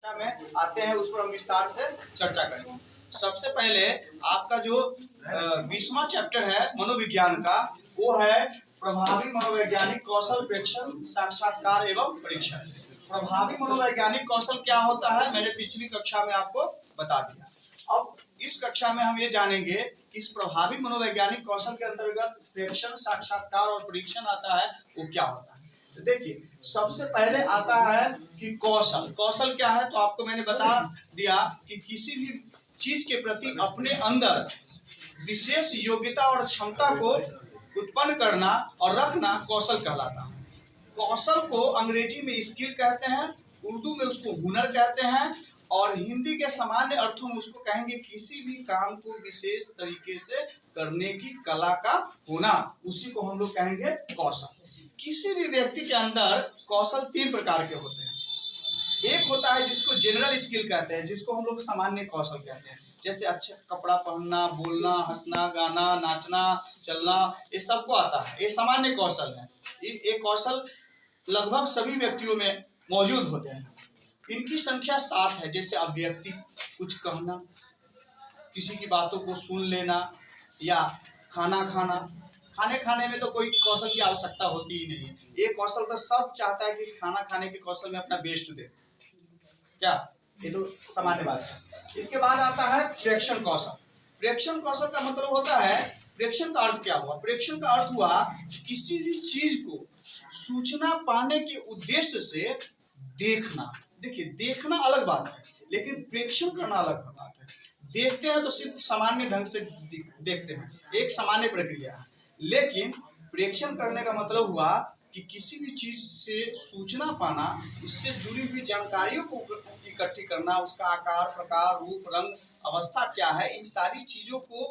कक्षा में आते हैं उस पर हम विस्तार से चर्चा करेंगे। सबसे पहले आपका जो 20वां चैप्टर है मनोविज्ञान का, वो है प्रभावी मनोवैज्ञानिक कौशल, प्रेक्षण, साक्षात्कार एवं परीक्षण। प्रभावी मनोवैज्ञानिक कौशल क्या होता है मैंने पिछली कक्षा में आपको बता दिया। अब इस कक्षा में हम ये जानेंगे कि इस प्रभावी मनोवैज्ञानिक कौशल के अंतर्गत प्रेक्षण, साक्षात्कार और परीक्षण आता है, वो क्या होता है। तो देखिए, सबसे पहले आता है कि कौशल। कौशल क्या है तो आपको मैंने बता दिया कि किसी भी चीज के प्रति अपने अंदर विशेष योग्यता और क्षमता को उत्पन्न करना और रखना कौशल कहलाता है। कौशल को अंग्रेजी में स्किल कहते हैं, उर्दू में उसको हुनर कहते हैं, और हिंदी के सामान्य अर्थों में उसको कहेंगे किसी भी काम को विशेष तरीके से करने की कला का होना, उसी को हम लोग कहेंगे कौशल। किसी भी व्यक्ति के अंदर कौशल 3 प्रकार के होते हैं। एक होता है जिसको जनरल स्किल कहते हैं, जिसको हम लोग सामान्य कौशल कहते हैं, जैसे अच्छा कपड़ा पहनना, बोलना, हंसना, गाना, नाचना, चलना, ये सबको आता है, ये सामान्य कौशल है। ये कौशल लगभग सभी व्यक्तियों में मौजूद होते हैं। इनकी संख्या 7 है, जैसे अभिव्यक्ति, कुछ कहना, किसी की बातों को सुन लेना, या खाना खाना। खाने में तो कोई कौशल की आवश्यकता होती ही नहीं है। ये कौशल तो सब चाहता है कि इस खाना खाने के कौशल में अपना बेस्ट दे, क्या ये तो सामान्य बात है। इसके बाद आता है प्रेक्षण कौशल। प्रेक्षण कौशल का मतलब होता है, प्रेक्षण का अर्थ क्या हुआ? प्रेक्षण का अर्थ हुआ किसी भी चीज को सूचना पाने के उद्देश्य से देखना। देखिए, देखना अलग बात है, लेकिन प्रेक्षण करना अलग बात है। देखते हैं तो सिर्फ सामान्य ढंग से देखते हैं, एक सामान्य प्रक्रिया है, लेकिन प्रेक्षण करने का मतलब हुआ कि किसी भी चीज से सूचना पाना, उससे जुड़ी हुई जानकारियों को इकट्ठी करना, उसका आकार, प्रकार, रूप, रंग, अवस्था क्या है, इन सारी चीजों को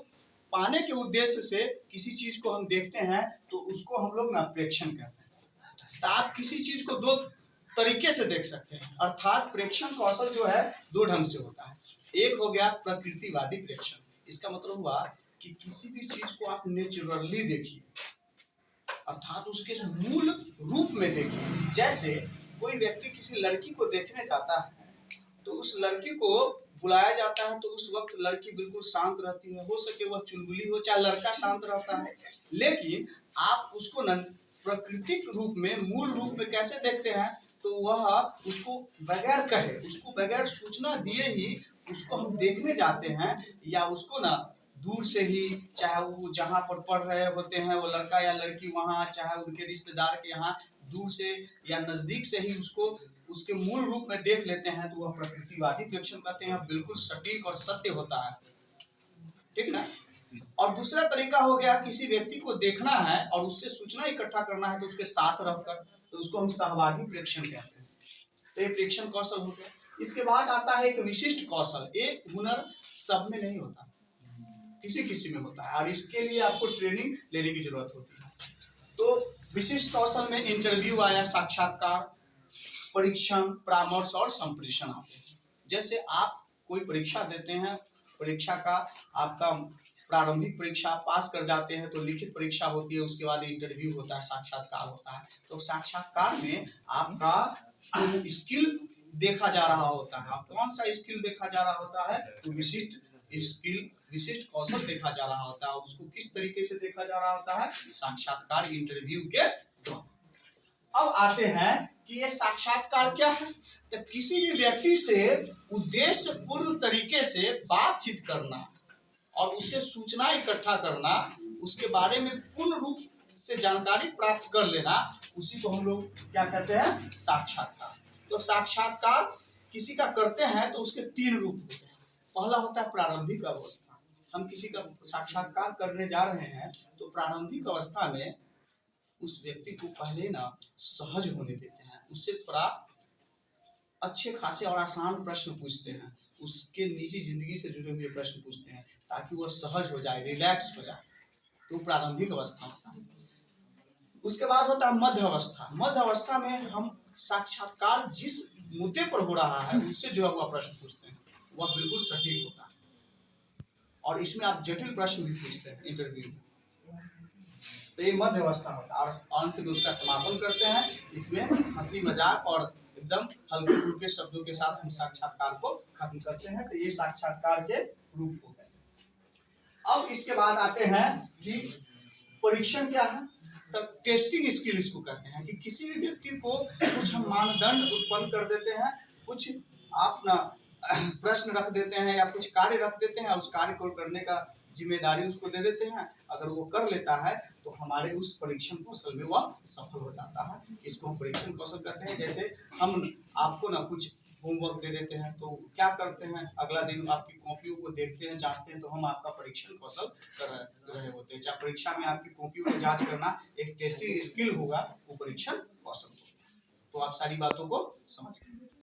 पाने के उद्देश्य से किसी चीज को हम देखते हैं तो उसको हम लोग ना प्रेक्षण कहते हैं। तो आप किसी चीज को 2 तरीके से देख सकते हैं, अर्थात प्रेक्षण कौशल जो है 2 ढंग से होता है। एक हो गया प्रकृतिवादी प्रेक्षण। इसका मतलब हुआ कि किसी भी चीज को आप नेचुरली देखिए, अर्थात उसके मूल रूप में देखिए। जैसे कोई व्यक्ति किसी लड़की को देखने जाता है तो उस लड़की को बुलाया जाता है, तो उस वक्त लड़की बिल्कुल शांत रहती है, हो सके वह चुलबुली हो, चाहे लड़का शांत रहता है, लेकिन आप उसको न प्राकृतिक रूप में, मूल रूप में कैसे देखते हैं, तो वह उसको बगैर कहे, उसको बगैर सूचना दिए ही उसको हम देखने जाते हैं, या उसको ना दूर से ही, चाहे वो जहाँ पर पढ़ रहे होते हैं वो लड़का या लड़की, वहाँ चाहे उनके रिश्तेदार के यहाँ, दूर से या नजदीक से ही उसको उसके मूल रूप में देख लेते हैं, तो वह प्रकृतिवादी प्रेक्षण कहते हैं। बिल्कुल सटीक और सत्य होता है, ठीक ना। और दूसरा तरीका हो गया, किसी व्यक्ति को देखना है और उससे सूचना इकट्ठा करना है, तो उसके साथ रहकर, तो उसको हम सहभागी प्रेक्षण कहते हैं। तो ये प्रेक्षण कौशल हो गया। इसके बाद आता है एक विशिष्ट कौशल। एक हुनर सब में नहीं होता, किसी किसी में होता है, और इसके लिए आपको ट्रेनिंग लेने की जरूरत होती है। तो विशिष्ट कौशल में इंटरव्यू आया, साक्षात्कार, परीक्षण, परामर्श और संप्रेषण आते हैं। जैसे आप कोई परीक्षा देते हैं, परीक्षा का आपका प्रारंभिक परीक्षा पास कर जाते हैं तो लिखित परीक्षा होती है, उसके बाद इंटरव्यू होता है, साक्षात्कार होता है। तो साक्षात्कार में आपका स्किल देखा जा रहा होता है। कौन सा स्किल देखा जा रहा होता है? तो विशिष्ट स्किल, विशिष्ट कौशल देखा जा रहा होता है। उसको किस तरीके से देखा जा रहा होता है? साक्षात्कार, इंटरव्यू के द्वारा। अब आते हैं कि ये साक्षात्कार क्या है। तो किसी भी व्यक्ति से उद्देश्य पूर्ण तरीके से बातचीत करना और उससे सूचना इकट्ठा करना, उसके बारे में पूर्ण रूप से जानकारी प्राप्त कर लेना, उसी को हम लोग क्या कहते हैं? साक्षात्कार। तो साक्षात्कार किसी का करते हैं तो उसके 3 रूप होते हैं। पहला होता है प्रारंभिक अवस्था। हम किसी का साक्षात्कार करने जा रहे हैं तो प्रारंभिक अवस्था में उस व्यक्ति को पहले ना सहज होने देते हैं, उससे थोड़ा अच्छे खासे और आसान प्रश्न पूछते हैं, उसके निजी जिंदगी से जुड़े हुए प्रश्न पूछते हैं, ताकि वह सहज हो जाए, रिलैक्स हो जाए। तो प्रारंभिक अवस्था होता है। उसके बाद होता है मध्य अवस्था। मध्य अवस्था में हम साक्षात्कार जिस मुद्दे पर हो रहा है उससे जुड़ा हुआ प्रश्न पूछते हैं, वह बिल्कुल सटीक होता है, और इसमें आप जटिल प्रश्न भी पूछते हैं इंटरव्यू में। तो ये मध्य अवस्था होता है, और अंत में उसका समापन करते हैं। इसमें हंसी मजाक और एकदम हल्के फुल्के शब्दों के साथ हम साक्षात्कार को खत्म करते हैं। तो ये साक्षात्कार के रूप हो गए। अब इसके बाद आते हैं कि परीक्षण क्या है। तो टेस्टिंग स्किल इसको कहते हैं कि किसी भी व्यक्ति को कुछ हम मानदंड उत्पन्न कर देते हैं, कुछ आप ना प्रश्न रख देते हैं या कुछ कार्य रख देते हैं, उस कार्य को करने का जिम्मेदारी उसको दे देते हैं। अगर वो कर लेता है तो हमारे उस परीक्षण कौशल में वह सफल हो जाता है। इसको हम परीक्षण कौशल कहते हैं। जैसे हम आपको ना कुछ होमवर्क दे देते हैं तो क्या करते हैं, अगला दिन आपकी कॉपियों को देखते हैं, जांचते हैं, तो हम आपका परीक्षण कौशल कर रहे होते हैं। चाहे परीक्षा में आपकी कॉपियों को जांच करना एक टेस्टिंग स्किल होगा, वो परीक्षण कौशल होगा। तो आप सारी बातों को समझ गए।